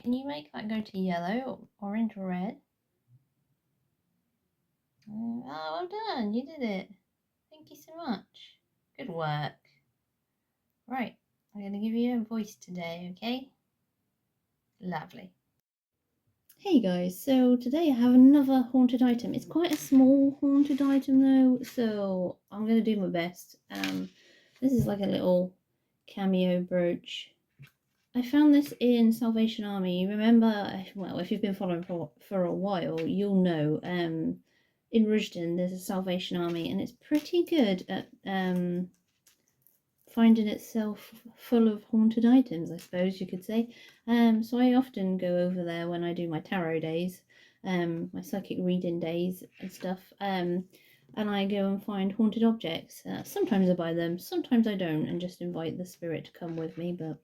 can you make that go to yellow, or orange, or red? Oh, well done, you did it. Thank you so much. Good work. Right, I'm going to give you a voice today, okay? Lovely. Hey guys, so today I have another haunted item. It's quite a small haunted item though, so I'm going to do my best. This is like a little cameo brooch. I found this in Salvation Army. Remember, well, if you've been following for a while, you'll know. In Rushden, there's a Salvation Army, and it's pretty good at finding itself full of haunted items, I suppose you could say. So I often go over there when I do my tarot days, my psychic reading days and stuff. And I go and find haunted objects. Sometimes I buy them, sometimes I don't, and just invite the spirit to come with me, but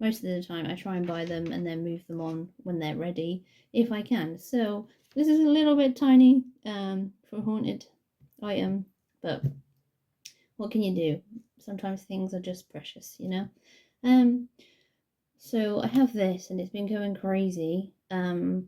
most of the time I try and buy them and then move them on when they're ready, if I can. So this is a little bit tiny for a haunted item, but what can you do? Sometimes things are just precious, you know? So I have this and it's been going crazy. It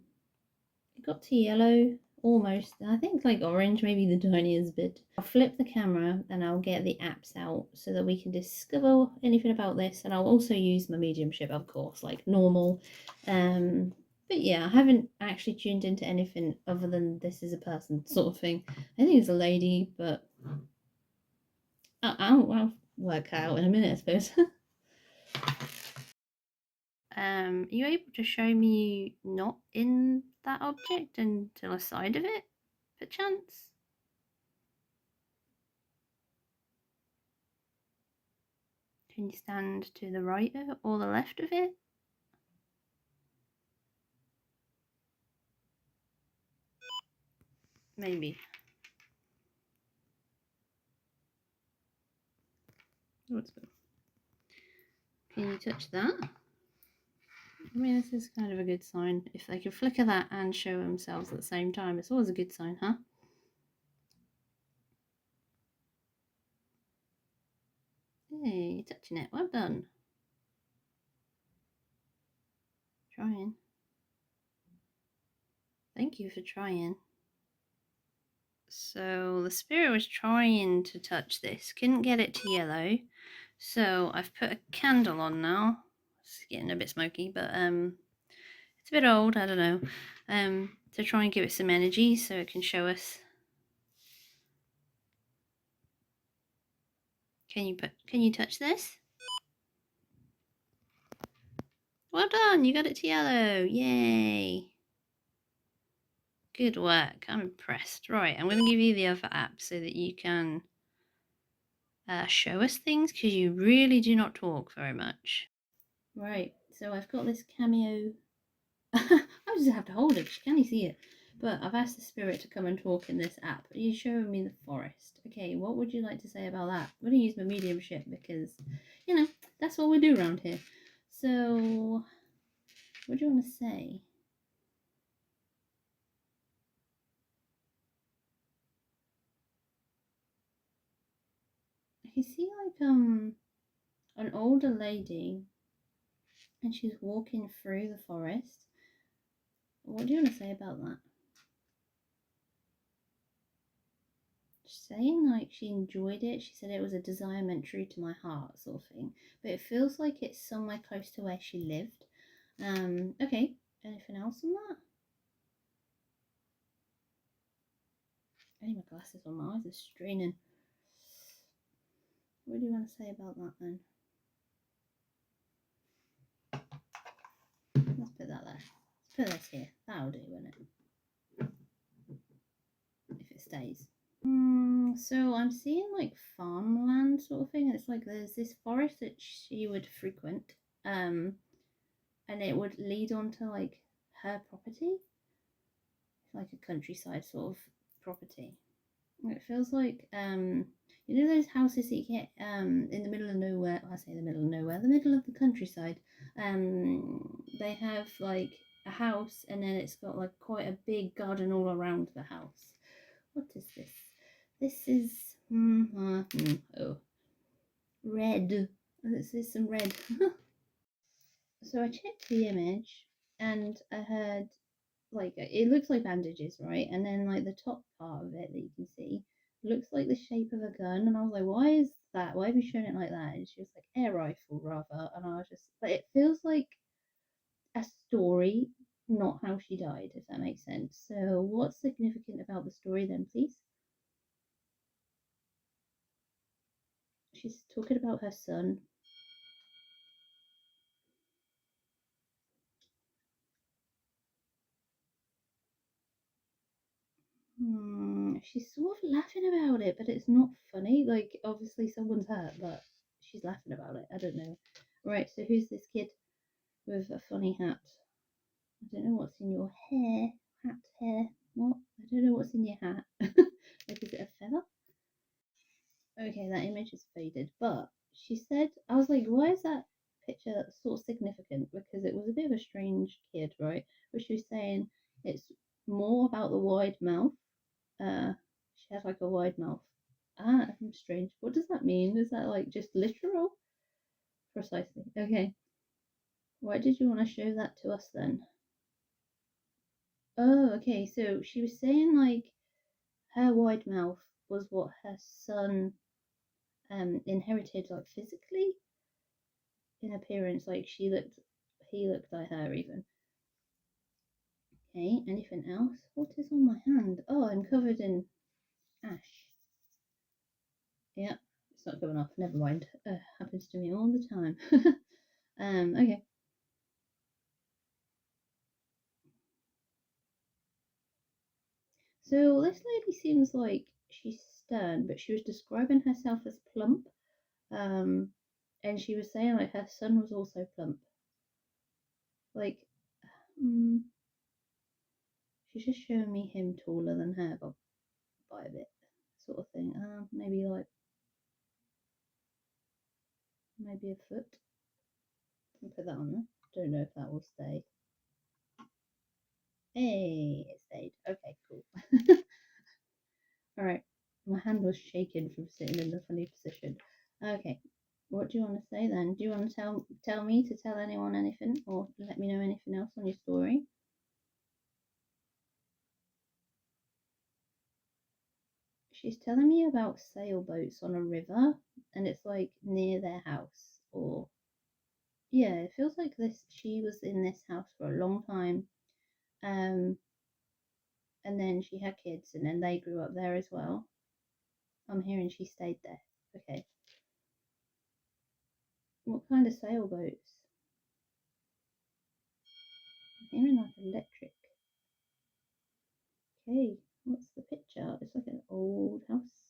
got to yellow almost. I think like orange, maybe the tiniest bit. I'll flip the camera and I'll get the apps out so that we can discover anything about this. And I'll also use my mediumship, of course, like normal. But yeah, I haven't actually tuned into anything other than this is a person sort of thing. I think it's a lady, but I'll work out in a minute, I suppose. Are you able to show me not in that object and to the side of it, perchance? Can you stand to the right of it or the left of it? Maybe. What's that? Can you touch that? I mean, this is kind of a good sign. If they can flicker that and show themselves at the same time, it's always a good sign, huh? Hey, you're touching it. Well done. Trying. Thank you for trying. So the spirit was trying to touch this, couldn't get it to yellow. So I've put a candle on now. It's getting a bit smoky, but it's a bit old, I don't know. To try and give it some energy so it can show us. Can you touch this? Well done, you got it to yellow. Yay. Good work. I'm impressed. Right, I'm going to give you the other app so that you can show us things, because you really do not talk very much. Right, so I've got this cameo. I just have to hold it. Can you see it? But I've asked the spirit to come and talk in this app. Are you showing me the forest? Okay, what would you like to say about that? I'm going to use my mediumship because, you know, that's what we do around here. So, what do you want to say? I can see like an older lady and she's walking through the forest. What do you want to say about that? She's saying like she enjoyed it. She said it was a desire meant true to my heart, sort of thing. But it feels like it's somewhere close to where she lived. Okay. Anything else on that? I need my glasses on. My eyes are straining. What do you want to say about that then? Let's put that there. Let's put this here. That'll do, won't it? If it stays. So I'm seeing like farmland sort of thing. It's like there's this forest that she would frequent, and it would lead onto like her property. It's like a countryside sort of property. It feels like you know those houses that you get in the middle of nowhere. I say the middle of nowhere, the middle of the countryside. They have like a house, and then it's got like quite a big garden all around the house. What is this? This is red. This is some red. So I checked the image, and I heard like it looks like bandages, right? And then like the top part of it that you can see looks like the shape of a gun, and I was like, why is that? Why have you shown it like that? And she was like, air rifle rather, and I was just like, it feels like a story, not how she died, if that makes sense. So what's significant about the story then, please? She's talking about her son. She's sort of laughing about it, but it's not funny. Like, obviously, someone's hurt, but she's laughing about it. I don't know. Right, so who's this kid with a funny hat? I don't know what's in your hair. Hair. What? I don't know what's in your hat. Like, is it a feather? Okay, that image is faded. But she said, I was like, why is that picture sort of significant? Because it was a bit of a strange kid, right? But she was saying it's more about the wide mouth. She has like a wide mouth. Ah, strange. What does that mean? Is that like just literal? Precisely. Okay. Why did you want to show that to us then? Oh, okay. So she was saying like her wide mouth was what her son inherited like physically in appearance. Like he looked like her even. Okay. Anything else? What is on my hand? Oh, I'm covered in ash. Yeah, it's not going off. Never mind. Happens to me all the time. Okay. So this lady seems like she's stern, but she was describing herself as plump. Um, and she was saying like her son was also plump. Like, mm, she's just showing me him taller than her, but by a bit, sort of thing. Maybe like maybe a foot. I'll put that on there. Don't know if that will stay. Hey, it stayed. Okay, cool. All right. My hand was shaking from sitting in the funny position. Okay. What do you want to say then? Do you want to tell me to tell anyone anything, or let me know anything else on your story? She's telling me about sailboats on a river, and it's like near their house, or yeah, it feels like this. She was in this house for a long time, um, and then she had kids, and then they grew up there as well. I'm hearing she stayed there. Okay. What kind of sailboats? I'm hearing like electric. Okay, what's the picture? It's like an old house.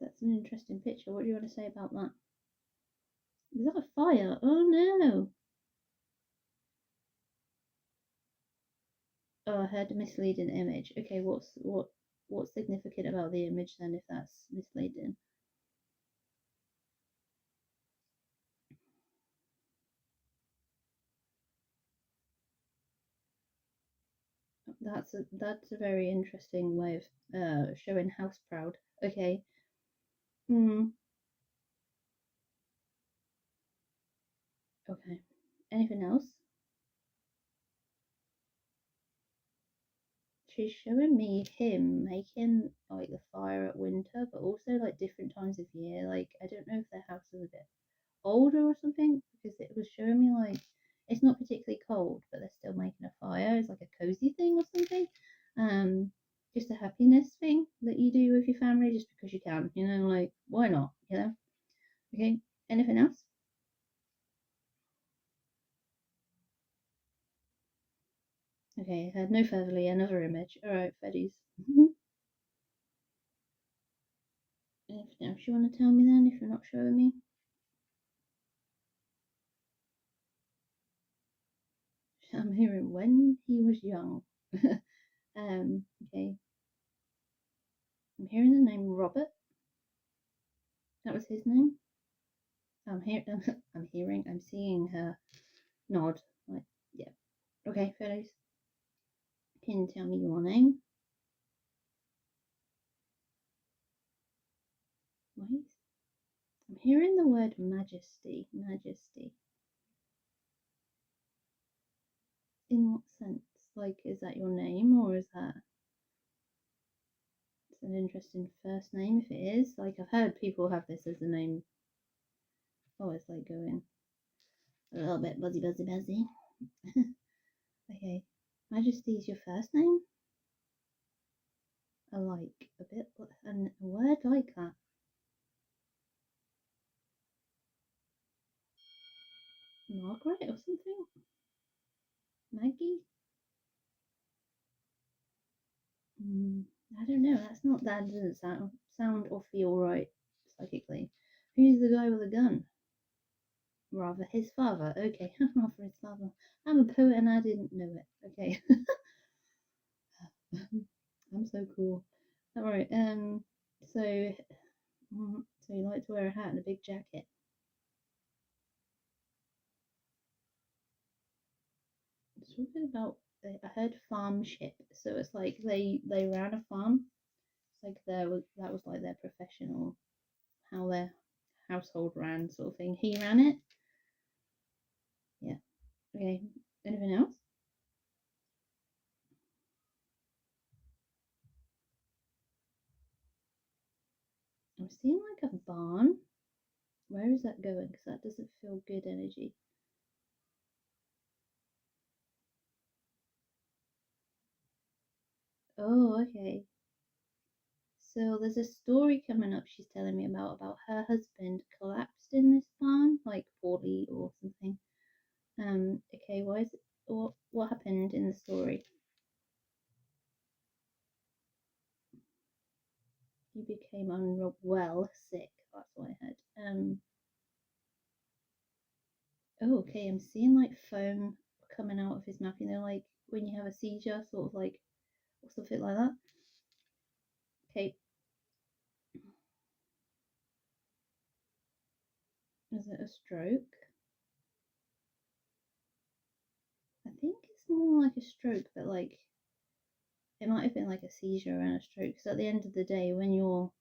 That's an interesting picture. What do you want to say about that? Is that a fire? Oh no! Oh, I heard a misleading image. Okay, what's significant about the image then if that's misleading? That's a very interesting way of showing house proud. Okay. Hmm. Okay. Anything else? She's showing me him making like the fire at winter, but also like different times of year. Like I don't know if their house is a bit older or something because it was showing me like it's not particularly cold, but they're still making a fire. It's like a cozy thing or something. Um, just a happiness thing that you do with your family just because you can. You know, like why not? You know. Okay. Anything else? Okay. No furtherly. Another image. All right, Freddy's. Anything else you want to tell me then? If you're not showing me, I'm hearing when he was young. Okay. I'm hearing the name Robert. That was his name. I'm here. I'm hearing. I'm seeing her nod. Like, yeah. Okay, fellows. Can you tell me your name? Wait. I'm hearing the word Magesty. Magesty. in what sense? Like, is that your name, or is that it's an interesting first name if it is? Like, I've heard people have this as a name. Oh, it's like going a little bit buzzy. Okay. Magesty is your first name? I like a bit, and a word like that. Margaret or something? Maggie? I don't know. That doesn't sound or feel right psychically. Who's the guy with a gun? Rather his father. Okay, rather his father. I'm a poet and I didn't know it. Okay. I'm so cool. Alright, so so you like to wear a hat and a big jacket. Talking about I heard farm ship. So it's like they ran a farm. It's like that was like their professional how their household ran sort of thing. He ran it. Yeah. Okay. Anything else? I'm seeing like a barn. Where is that going? Because that doesn't feel good energy. Oh, okay. So there's a story coming up she's telling me about her husband collapsed in this barn, like poorly or something. Okay, why is it what happened in the story? He became unwell, sick, that's what I heard. Oh, okay, I'm seeing like foam coming out of his mouth, you know, like when you have a seizure, sort of like or something like that. Okay, is it a stroke? I think it's more like a stroke, but like it might have been like a seizure and a stroke. Because at the end of the day, when you're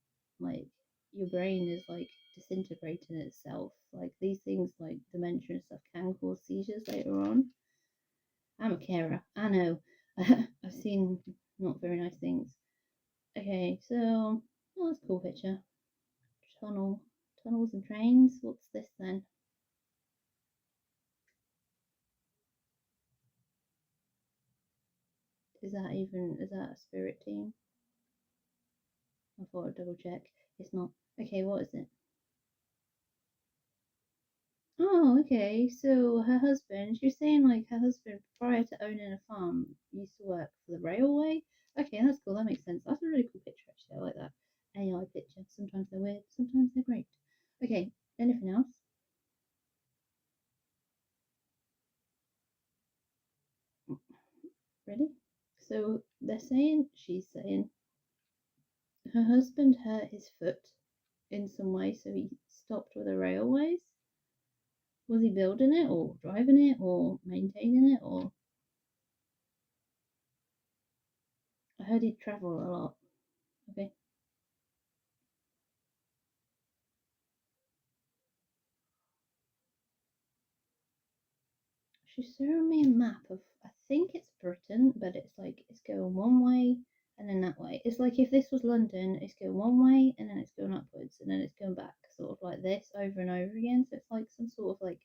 like your brain is like disintegrating itself, like these things like dementia and stuff can cause seizures later on. I'm a carer, I know. I've seen not very nice things. Okay, so oh, that's a cool picture. Tunnel, tunnels and trains. What's this then? Is that a spirit team? I thought I'd double check. It's not. Okay, what is it? Oh, okay. So her husband, you're saying like her husband prior to owning a farm used to work for the railway? Okay, that's cool. That makes sense. That's a really cool picture actually. I like that. AI picture. Sometimes they're weird, sometimes they're great. Okay, anything else? Ready? So she's saying her husband hurt his foot in some way, so he stopped with the railways. Was he building it or driving it or maintaining it or I heard he'd travel a lot. Okay. She's showing me a map of I think it's Britain, but it's like it's going one way and then that way. It's like if this was London, it's going one way and then it's going upwards and then it's going back, sort of like this over and over again. So it's like some sort of like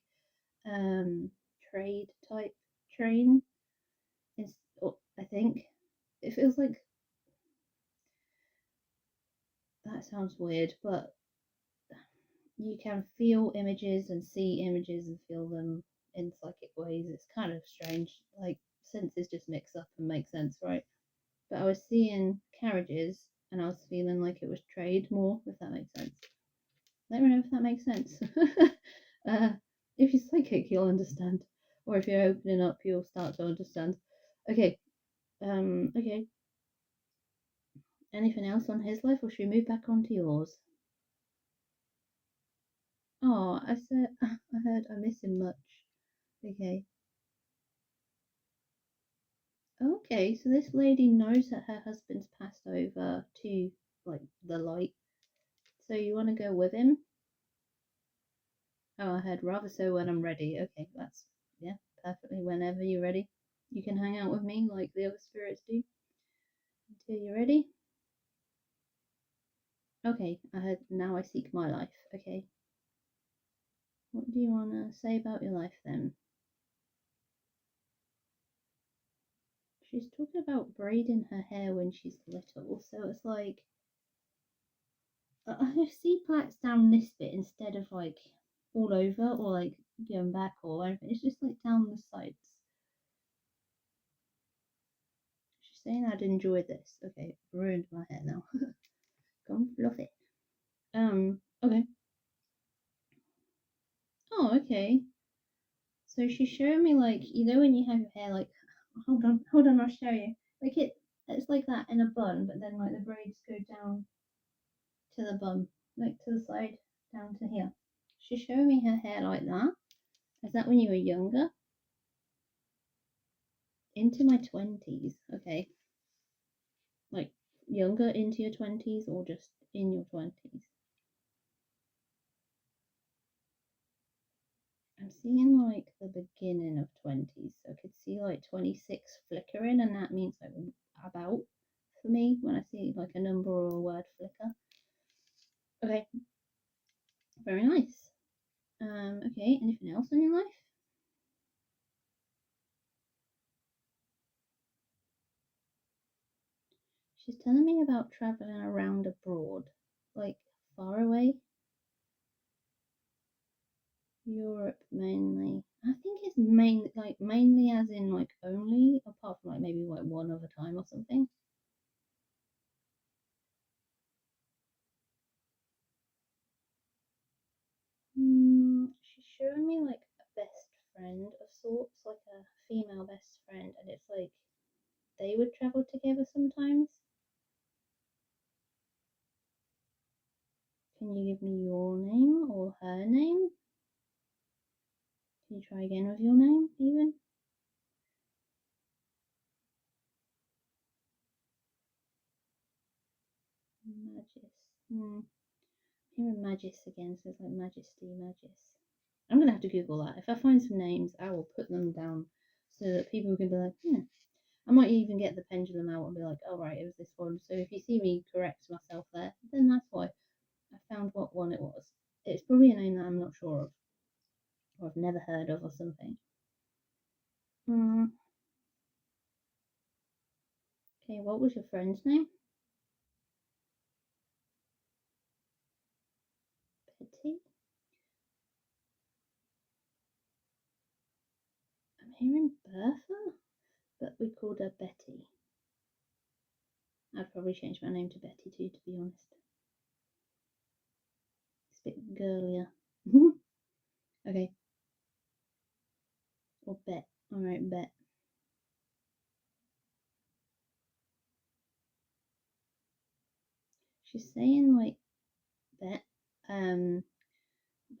um trade type train. It's, I think it feels like that sounds weird, but you can feel images and see images and feel them in psychic ways. It's kind of strange. Like senses just mix up and make sense, right? But I was seeing carriages and I was feeling like it was trade more, if that makes sense. Let me know if that makes sense. uh, if you're psychic, you'll understand, or if you're opening up, you'll start to understand. Okay. Okay. Anything else on his life, or should we move back on to yours? Oh, I said I heard I miss him much. Okay. Okay, so this lady knows that her husband's passed over to like the light. So you want to go with him? Oh, I heard rather so when I'm ready. Okay, that's yeah, perfectly whenever you're ready. You can hang out with me like the other spirits do until you're ready. Okay, now I seek my life. Okay. What do you want to say about your life then? She's talking about braiding her hair when she's little, so it's like I see plaits down this bit instead of like all over or like going back or anything. It's just like down the sides. She's saying I'd enjoy this. Okay, ruined my hair now. Come fluff it. Okay. Oh, okay. So she's showing me like when you have your hair like hold on, I'll show you. Like it's like that in a bun, but then like the braids go down to the bum, like to the side, down to here. She's showing me her hair like that. Is that when you were younger? Into my 20s. Okay. Like younger into your 20s or just in your 20s? I'm seeing like the beginning of 20s. So I could see like 26 flickering, and that means like about for me when I see like a number or a word flicker. Okay. Very nice. Okay, anything else in your life? She's telling me about traveling around abroad, like far away. Europe mainly. I think it's mainly as in like only, apart from like maybe like one other time or something. She's showing me like a best friend of sorts, like a female best friend, and it's like they would travel together sometimes. Can you give me your name or her name? Can you try again with your name, even? Magis. Hearing Magis again, so it's like Magesty, Magis. I'm gonna have to Google that. If I find some names, I will put them down so that people can be like, yeah. I might even get the pendulum out and be like, oh right, it was this one. So if you see me correct myself there, then that's why I found what one it was. It's probably a name that I'm not sure of, or I've never heard of, or something. Okay, what was your friend's name? Betty? I'm hearing Bertha, but we called her Betty. I'd probably change my name to Betty too, to be honest. It's a bit girlier. Okay. Or Bet. Alright, Bet. She's saying like Bet.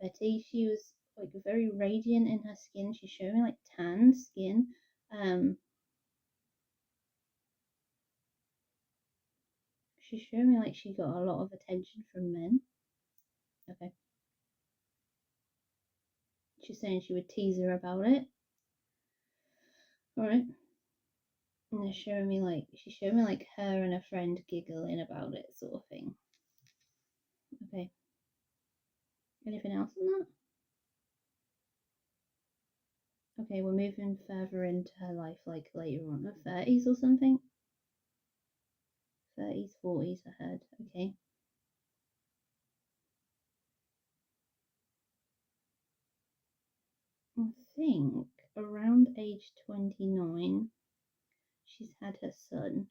Betty, she was like very radiant in her skin. She's showing like tan skin. She's showing me like she got a lot of attention from men. Okay. She's saying she would tease her about it. Alright. And they're showing me like she's showing me like her and a friend giggling about it, sort of thing. Okay. Anything else on that? Okay, we're moving further into her life, like later on, her 30s or something. 30s, 40s, I heard. Okay. I think around age 29, she's had her son.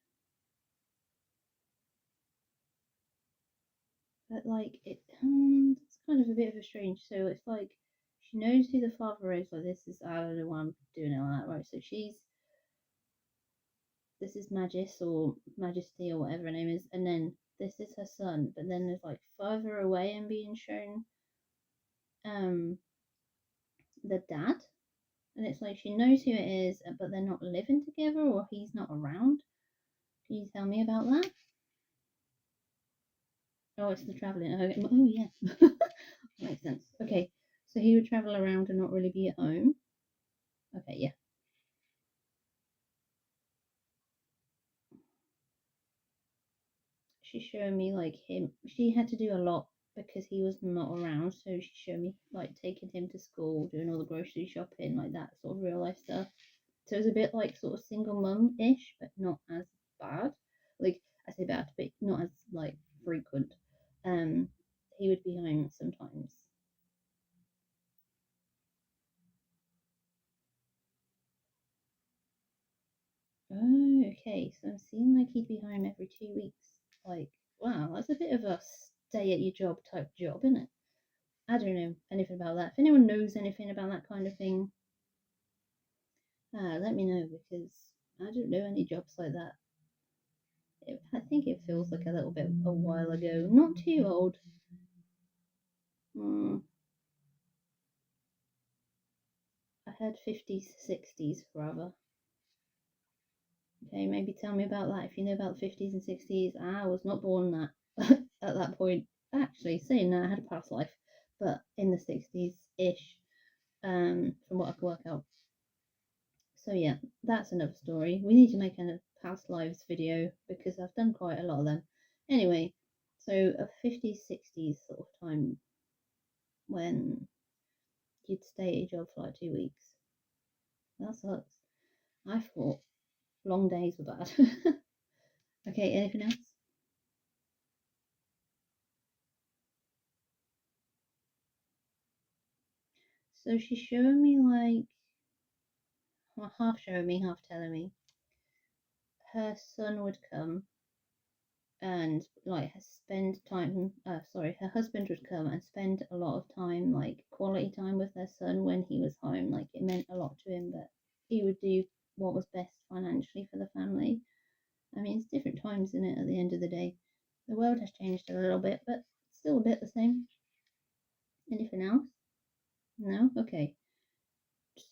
But like it's kind of a bit of a strange. So it's like she knows who the father is. Like this is I don't know why I'm doing it like that, right? So this is Magis or Magesty or whatever her name is, and then this is her son. But then there's like further away and being shown um the dad, and it's like she knows who it is, but they're not living together or he's not around. Can you tell me about that? Oh, it's the traveling. Oh yeah, makes sense. Okay, so he would travel around and not really be at home. Okay, yeah. she's showing me like him. She had to do a lot because he was not around, so she showed me like taking him to school, doing all the grocery shopping, like that sort of real life stuff. So it was a bit like sort of single mum ish, but not as bad. Like I say bad, but not as like frequent. Um, he would be home sometimes. Oh, okay. So I'm seeing like he'd be home every 2 weeks. Like, wow, that's a bit of a stay at your job type job, isn't it? I don't know anything about that. If anyone knows anything about that kind of thing, let me know because I don't know any jobs like that. I think it feels like a little bit a while ago. Not too old. Mm, I heard 50s, 60s rather. Okay, maybe tell me about that if you know about the 50s and 60s. I was not born that at that point. Actually, saying that I had a past life, but in the 60s ish, from what I can work out. So yeah, that's another story. We need to make a past lives video because I've done quite a lot of them. Anyway, so a 50s, 60s sort of time when you'd stay at your job for like 2 weeks. That sucks. I thought long days were bad. Okay, anything else? So she's showing me like, well, half showing me, half telling me her son would come and like spend time. Sorry, her husband would come and spend a lot of time, like quality time with their son when he was home. Like it meant a lot to him that he would do what was best financially for the family. I mean, it's different times in it. At the end of the day, the world has changed a little bit, but still a bit the same. Anything else? No. Okay.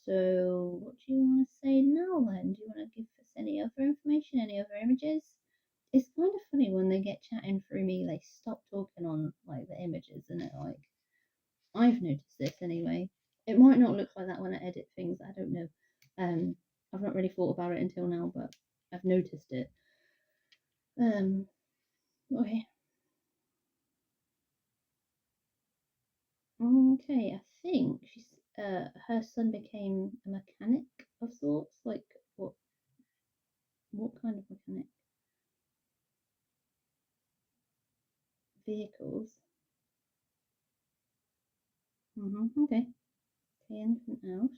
So, what do you want to say now then? Do you want to give us any other information, any other images? It's kind of funny when they get chatting through me, they stop talking on like the images, and it like I've noticed this anyway. It might not look like that when I edit things. I don't know. I've not really thought about it until now, but I've noticed it. Um, okay, okay. I think she's her son became a mechanic of sorts. Like what kind of mechanic? Vehicles. Okay. Okay. Anything else?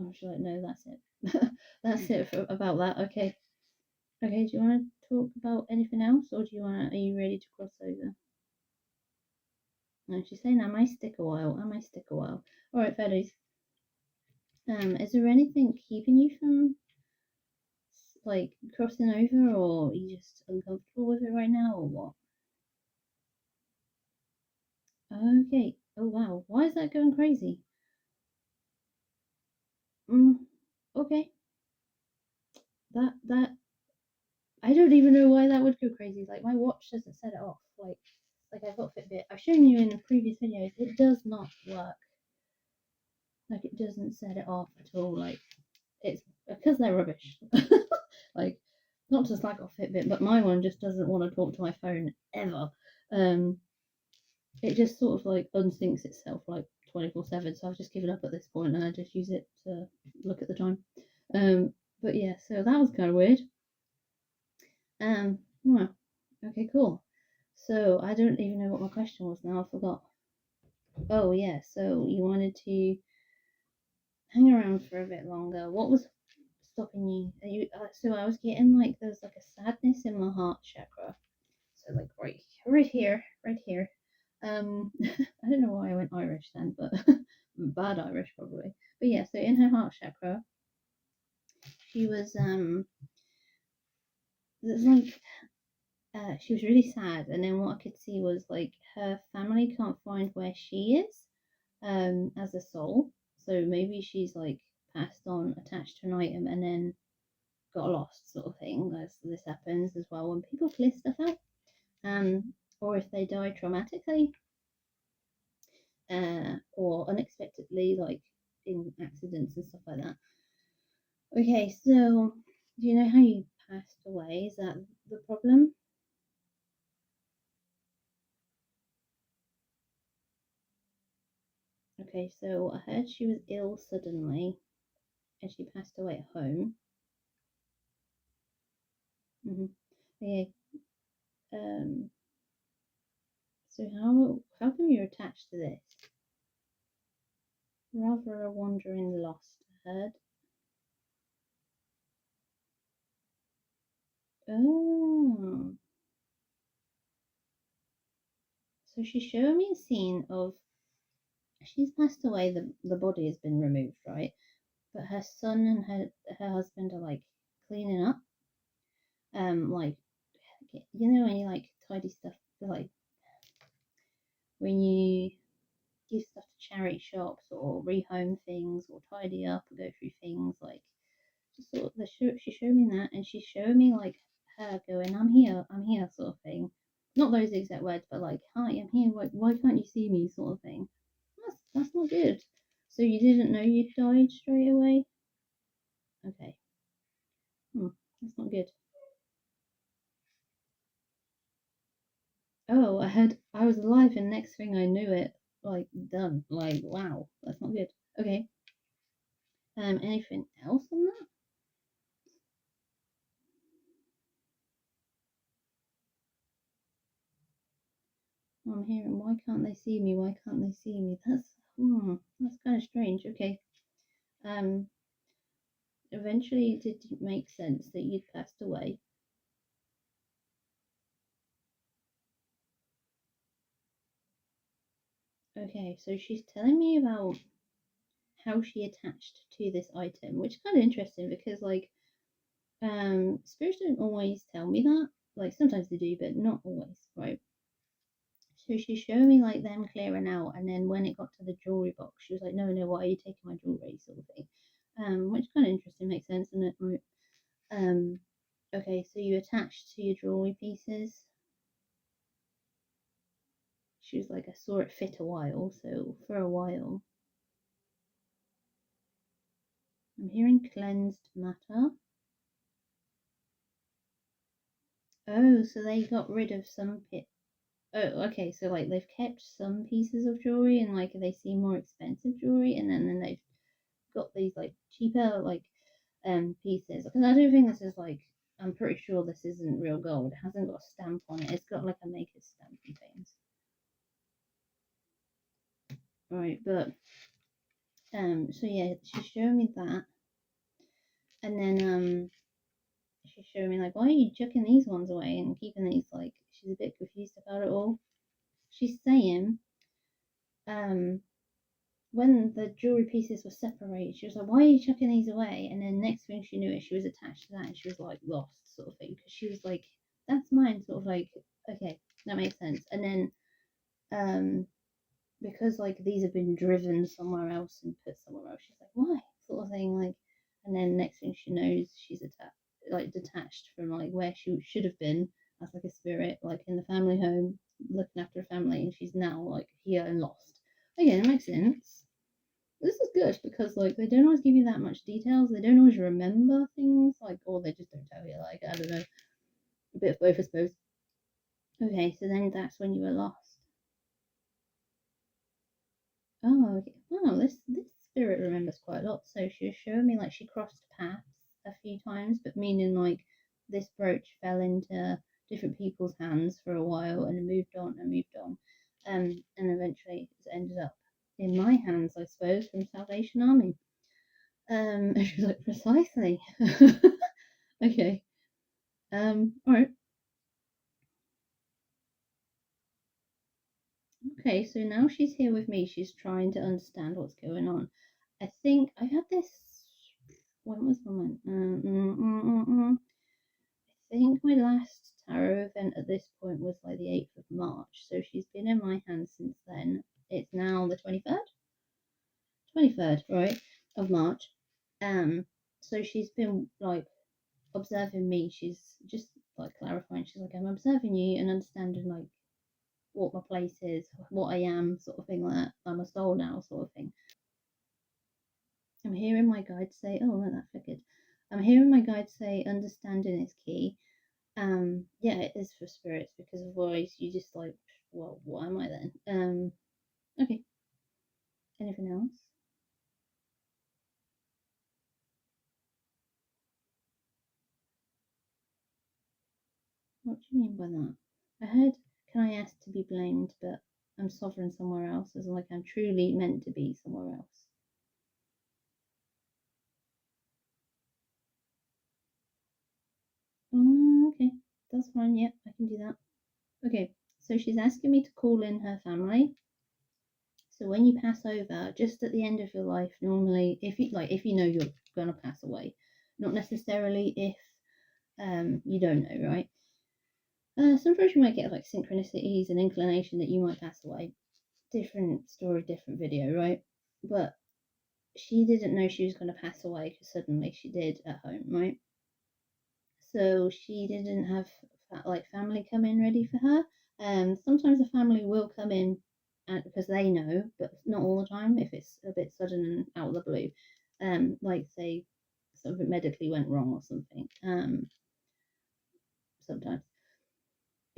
Oh, she's like, no, that's it. That's it about that. Okay. Okay. Do you want to talk about anything else, or do you want to? Are you ready to cross over? No, she's saying, I might stick a while. I might stick a while. All right, fellas. Is there anything keeping you from like crossing over, or are you just uncomfortable with it right now, or what? Okay. Oh wow. Why is that going crazy? Mm, okay. That I don't even know why that would go crazy. Like my watch doesn't set it off. Like I've got Fitbit. I've shown you in previous videos. It does not work. Like it doesn't set it off at all. Like it's because they're rubbish. Like not to slack off Fitbit, but my one just doesn't want to talk to my phone ever. Um, it just sort of like unsyncs itself like 24/7. So I've just given up at this point, and I just use it to look at the time. But yeah, so that was kind of weird. Well, okay, cool. So I don't even know what my question was now. I forgot. Oh yeah, so you wanted to hang around for a bit longer. What was stopping you? Are you so I was getting like there's like a sadness in my heart chakra. So like right here, right here. I don't know why I went Irish then, but bad Irish probably. But yeah, so in her heart chakra, she was there's like she was really sad, and then what I could see was like her family can't find where she is as a soul. So maybe she's like passed on, attached to an item, and then got lost, sort of thing. As this happens as well when people clear stuff out, or if they die traumatically, or unexpectedly, like in accidents and stuff like that. Okay, so do you know how you passed away? Is that the problem? Okay, so I heard she was ill suddenly and she passed away at home. Okay. So how come you're attached to this? Rather a wandering lost, I heard. Oh. So she's showing me a scene of she's passed away, the body has been removed, right? But her son and her husband are like cleaning up. Like when you like tidy stuff, like when you give stuff to charity shops or rehome things or tidy up or go through things, like just sort of she showed me that, and she showed me like her going, I'm here, sort of thing. Not those exact words, but like, hi, I'm here. Why can't you see me, sort of thing. That's not good. So you didn't know you died straight away? Okay. That's not good. Oh, I had I was alive, and next thing I knew it, like done. Like wow, that's not good. Okay. Anything else on that? I'm hearing, why can't they see me? Why can't they see me? That's kind of strange. Okay. Um, Eventually it did make sense that you'd passed away. Okay, so she's telling me about how she attached to this item, which is kind of interesting because like spirits don't always tell me that. Like sometimes they do, but not always, right? So she's showing me like them clearing out, and then when it got to the jewelry box, she was like, "No, no, why are you taking my jewelry?" sort of thing. Which kind of interesting, makes sense, doesn't it? Right. Um, okay, so you attached to your jewelry pieces. She was like, I saw it fit a while, so for a while. I'm hearing cleansed matter. Oh, so they got rid of some pit. Oh, okay. So like they've kept some pieces of jewelry, and like they see more expensive jewelry, and then they've got these like cheaper like pieces. Because I don't think this is like. I'm pretty sure this isn't real gold. It hasn't got a stamp on it. It's got like a maker's stamp and things. Right, but so yeah, she's showing me that, and then she's showing me like, why are you chucking these ones away and keeping these? Like, she's a bit confused about it all. She's saying, um, when the jewelry pieces were separated, she was like, why are you chucking these away? And then next thing she knew it, she was attached to that, and she was like lost, sort of thing, because she was like, that's mine, sort of like, okay, that makes sense. And then, because like these have been driven somewhere else and put somewhere else, she's like, why, sort of thing, like. And then next thing she knows, she's attached, like detached from like where she should have been as like a spirit, like in the family home, looking after a family, and she's now like here and lost. Again, it makes sense. This is good because like they don't always give you that much details. They don't always remember things, like, or they just don't tell you. Like, I don't know, a bit of both, I suppose. Okay, so then that's when you were lost. Oh, okay. Wow, this spirit remembers quite a lot. So she was showing me like she crossed paths a few times, but meaning like this brooch fell into different people's hands for a while and moved on and moved on, and eventually it's ended up in my hands, I suppose, from Salvation Army. And she was like, precisely. Okay. All right. Okay, so now she's here with me. She's trying to understand what's going on. I think I had this. When was the one? I think my last tarot event at this point was like the 8th of March. So she's been in my hands since then. It's now the 23rd? 23rd, right, of March. So she's been like observing me. She's just like clarifying. She's like, I'm observing you and understanding like what my place is, what I am, sort of thing like that. I'm a soul now, sort of thing. I'm hearing my guide say, oh, no, that flickered. I'm hearing my guide say, understanding is key. Yeah, it is for spirits because otherwise you just like, well, what am I then? Okay. Anything else? What do you mean by that? I heard, can I ask to be blamed, but I'm sovereign somewhere else, as like I'm truly meant to be somewhere else. Oh, okay, that's fine. Yep, I can do that. Okay, so she's asking me to call in her family. So when you pass over, just at the end of your life, normally, if you know you're gonna pass away, not necessarily if you don't know, right? Sometimes you might get like synchronicities and inclination that you might pass away. Different story, different video, right? But she didn't know she was going to pass away because suddenly she did at home, right? So she didn't have like family come in ready for her. Sometimes the family will come in because they know, but not all the time if it's a bit sudden and out of the blue. Like say something medically went wrong or something. Sometimes.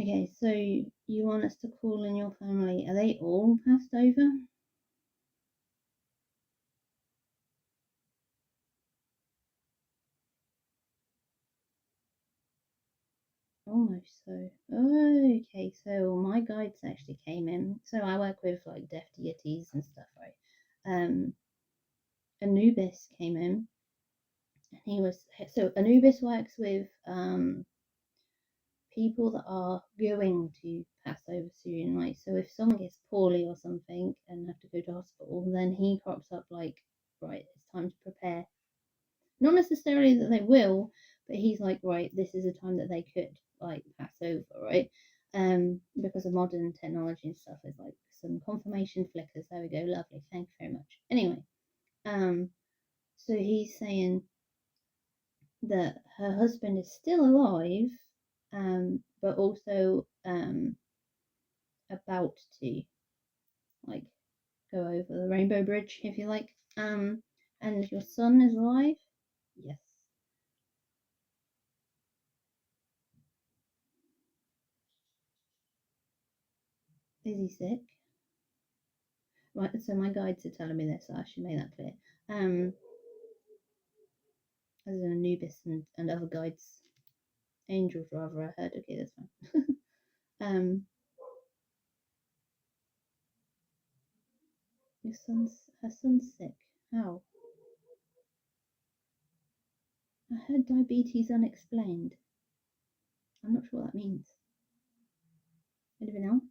Okay, so you want us to call in your family? Are they all passed over? Almost so. Okay, so my guides actually came in. So I work with like deaf deities and stuff, right? Anubis came in. He was so Anubis works with people that are going to pass over soon, right? So if someone gets poorly or something and have to go to hospital, then he crops up like, right, it's time to prepare. Not necessarily that they will, but he's like, right, this is a time that they could like pass over, right? Because of modern technology and stuff, there's like some confirmation flickers. There we go, lovely. Thank you very much. Anyway, um, so he's saying that her husband is still alive, but also about to like go over the rainbow bridge, if you like. And your son is alive. Yes. Is he sick? Right, so my guides are telling me this, so I should make that clear. As an Anubis and other guides, angels rather, I heard. Okay, that's fine. um, her son's sick. How? I heard diabetes unexplained. I'm not sure what that means. Anything else?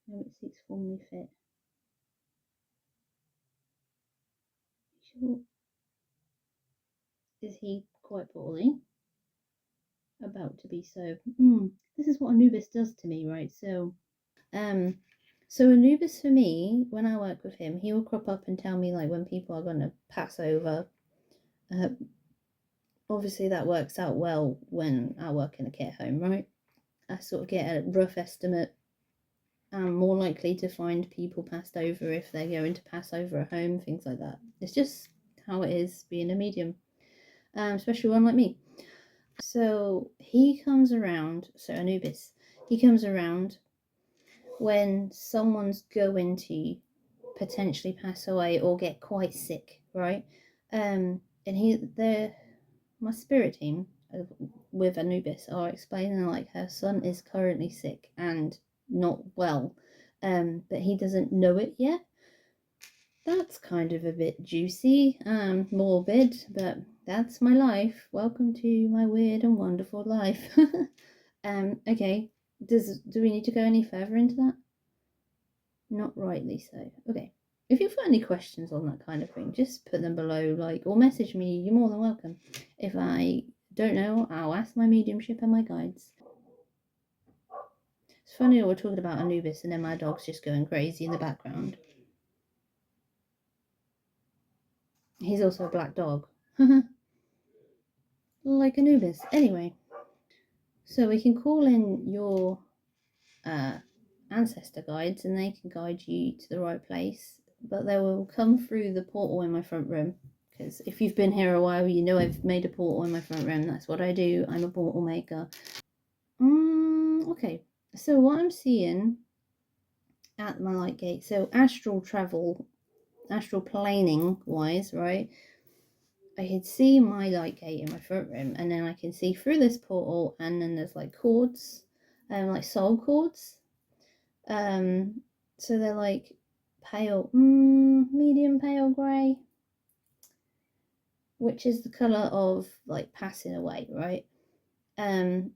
No, it seeks formerly fit. Sure. Is he quite poorly? About to be so. This is what Anubis does to me, right? Um, so Anubis for me, when I work with him, he will crop up and tell me like when people are going to pass over. Uh, Obviously, that works out well when I work in a care home, right? I sort of get a rough estimate. I'm more likely to find people passed over if they're going to pass over a home, things like that. It's just how it is being a medium, especially one like me. So he comes around, so Anubis, he comes around when someone's going to potentially pass away or get quite sick, right? And my spirit team with Anubis are explaining like her son is currently sick and not well, but he doesn't know it yet. That's kind of a bit juicy, morbid, but that's my life. Welcome to my weird and wonderful life. Okay. Do we need to go any further into that? Not rightly so. Okay. If you've got any questions on that kind of thing, just put them below, like, or message me. You're more than welcome. If I don't know, I'll ask my mediumship and my guides. It's funny we're talking about Anubis and then my dog's just going crazy in the background. He's also a black dog. Like Anubis. Anyway, so we can call in your ancestor guides and they can guide you to the right place, but they will come through the portal in my front room. Because if you've been here a while, you know I've made a portal in my front room. That's what I do. I'm a portal maker. Okay, so what I'm seeing at my light gate. So astral travel, astral planing wise, right? I could see my light gate in my front room, and then I can see through this portal, and then there's like cords, like soul cords. So they're like pale, medium pale grey, which is the colour of like passing away, right? There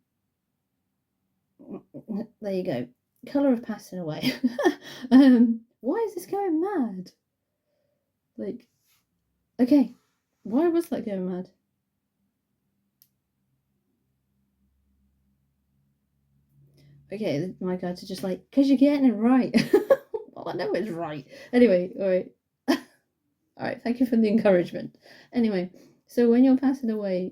you go. Colour of passing away. Why is this going mad? Like, okay, why was that going mad? Okay, my guides are just like, because you're getting it right. Well, I know it's right. Anyway, all right. All right, thank you for the encouragement. Anyway, so when you're passing away,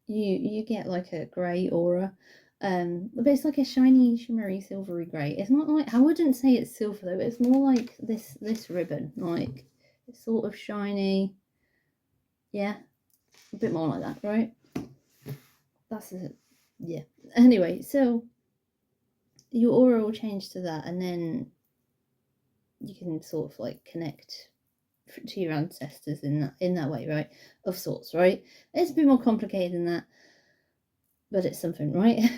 you get like a grey aura. But it's like a shiny, shimmery, silvery grey. It's not like, I wouldn't say it's silver though. It's more like this ribbon, like it's sort of shiny. Yeah, a bit more like that, right? That's it. Yeah. Anyway, so your aura will change to that, and then you can sort of like connect to your ancestors in that way, right? Of sorts, right? It's a bit more complicated than that, but it's something, right?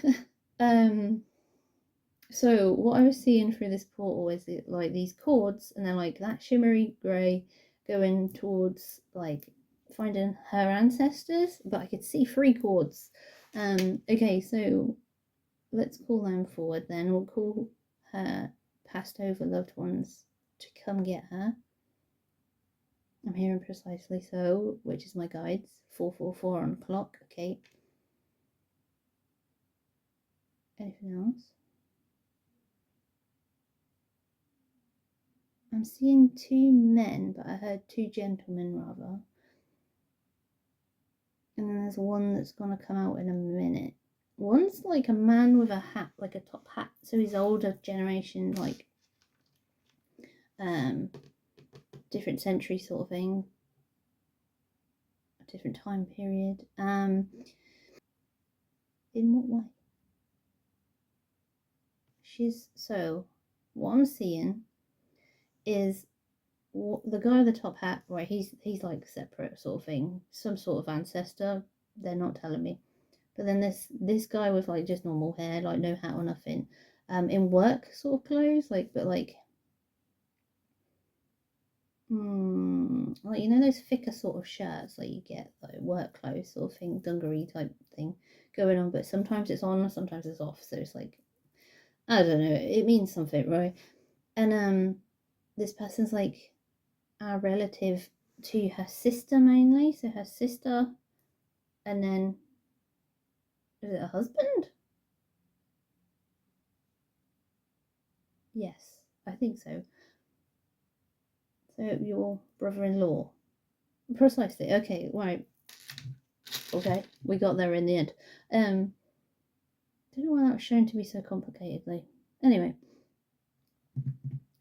So what I was seeing through this portal is like these cords, and then like that shimmery grey going towards like finding her ancestors, but I could see 3 cords. Okay, so let's call them forward then. We'll call her passed over loved ones to come get her. I'm hearing precisely so, which is my guides. 444 on clock. Okay. Anything else? I'm seeing 2 men, but I heard 2 gentlemen rather. And then there's one that's gonna come out in a minute. One's like a man with a hat, like a top hat. So he's older generation, like different century sort of thing. A different time period. In what way? So what I'm seeing is the guy with the top hat, right? He's like separate sort of thing, some sort of ancestor. They're not telling me. But then this guy with like just normal hair, like no hat or nothing, in work sort of clothes, like but like like you know those thicker sort of shirts like you get like work clothes sort of thing, dungaree type thing going on, but sometimes it's on, sometimes it's off, so it's like I don't know, it means something, right? And this person's like a relative to her sister mainly, so her sister, and then is it a husband? Yes, I think so. So your brother-in-law, precisely. Okay, right. Okay, we got there in the end. Don't know why that was shown to be so complicatedly. Anyway,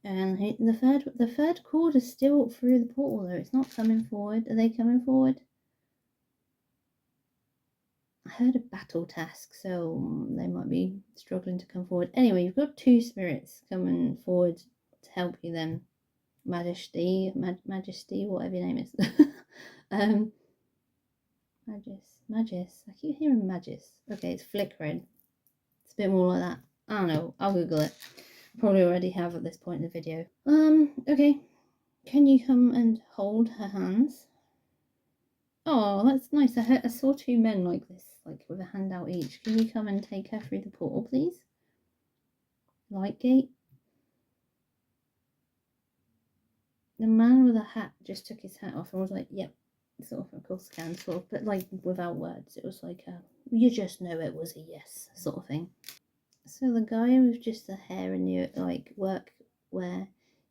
and the third cord is still through the portal though. It's not coming forward. Are they coming forward? I heard a battle task, so they might be struggling to come forward. Anyway, you've got 2 spirits coming forward to help you then. Magesty, whatever your name is. Magis. I keep hearing Magis. Okay, it's flickering. It's a bit more like that. I don't know. I'll Google it. I probably already have at this point in the video. Okay. Can you come and hold her hands? Oh, that's nice. I saw 2 men like this, like with a hand out each. Can you come and take her through the portal, please? Light gate. The man with a hat just took his hat off and was like, yep, sort of course can, sort of, but like without words. It was like, you just know it was a yes, sort of thing. So the guy with just the hair and the like work wear,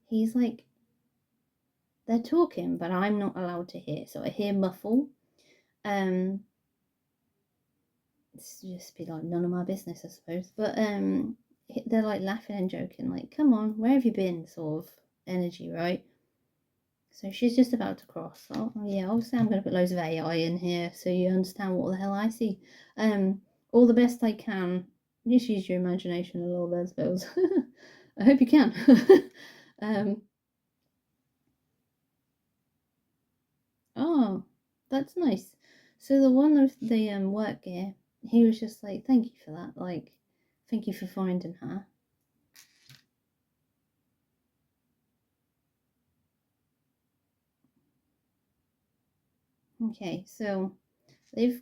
he's like, they're talking, but I'm not allowed to hear, so I hear muffle. It's just be like none of my business, I suppose. But they're like laughing and joking, like, come on, where have you been, sort of energy, right? So she's just about to cross. Oh yeah, obviously I'm going to put loads of AI in here so you understand what the hell I see. All the best I can. Just use your imagination a little bit, I suppose. I hope you can. Oh, that's nice. So the one with the work gear, he was just like, thank you for that. Like, thank you for finding her. Okay, so they've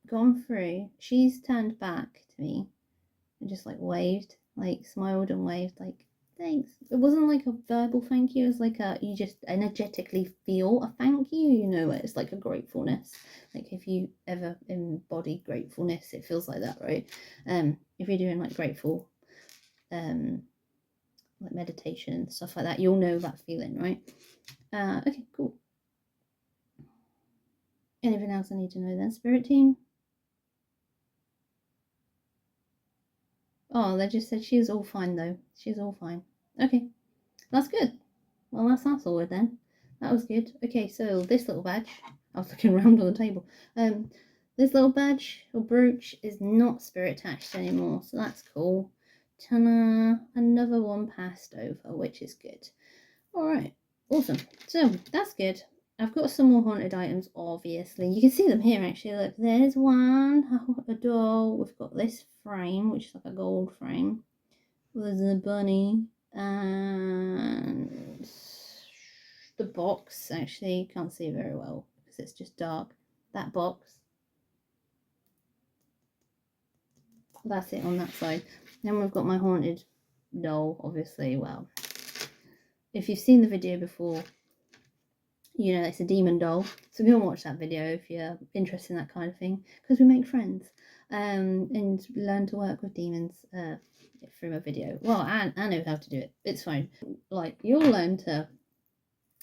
gone through. She's turned back to me and just like waved, like smiled and waved, like thanks. It wasn't like a verbal thank you. It was like a you just energetically feel a thank you. You know, it's like a gratefulness. Like if you ever embody gratefulness, it feels like that, right? If you're doing like grateful, like meditation stuff like that, you'll know that feeling, right? Okay, cool. Anything else I need to know then, spirit team? Oh, they just said she's all fine though. She's all fine. Okay, that's good. Well, that's all then. That was good. Okay, so this little badge, I was looking around on the table. This little badge or brooch is not spirit attached anymore, so that's cool. Ta-da! Another one passed over, which is good. All right, awesome. So that's good. I've got some more haunted items, obviously. You can see them here, actually. Look, there's one, a doll. We've got this frame, which is like a gold frame. There's a bunny. And the box, actually, can't see it very well because it's just dark. That box. That's it on that side. Then we've got my haunted doll, obviously. Well, if you've seen the video before, you know it's a demon doll, so go and watch that video if you're interested in that kind of thing, because we make friends and learn to work with demons through a video. Well, I know how to do it. It's fine. Like, you'll learn to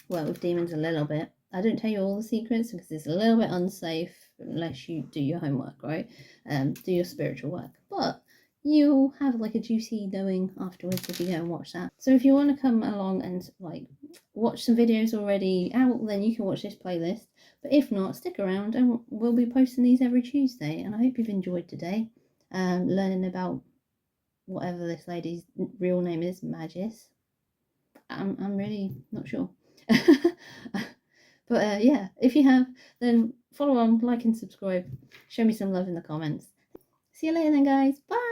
work with demons a little bit. I don't tell you all the secrets because it's a little bit unsafe unless you do your homework, right? Do your spiritual work, but you'll have like a juicy knowing afterwards if you go and watch that. So if you want to come along and like watch some videos already out, then you can watch this playlist. But if not, stick around and we'll be posting these every Tuesday. And I hope you've enjoyed today, learning about whatever this lady's real name is, Magesty. I'm really not sure. But yeah, if you have, then follow on, like and subscribe. Show me some love in the comments. See you later then, guys. Bye.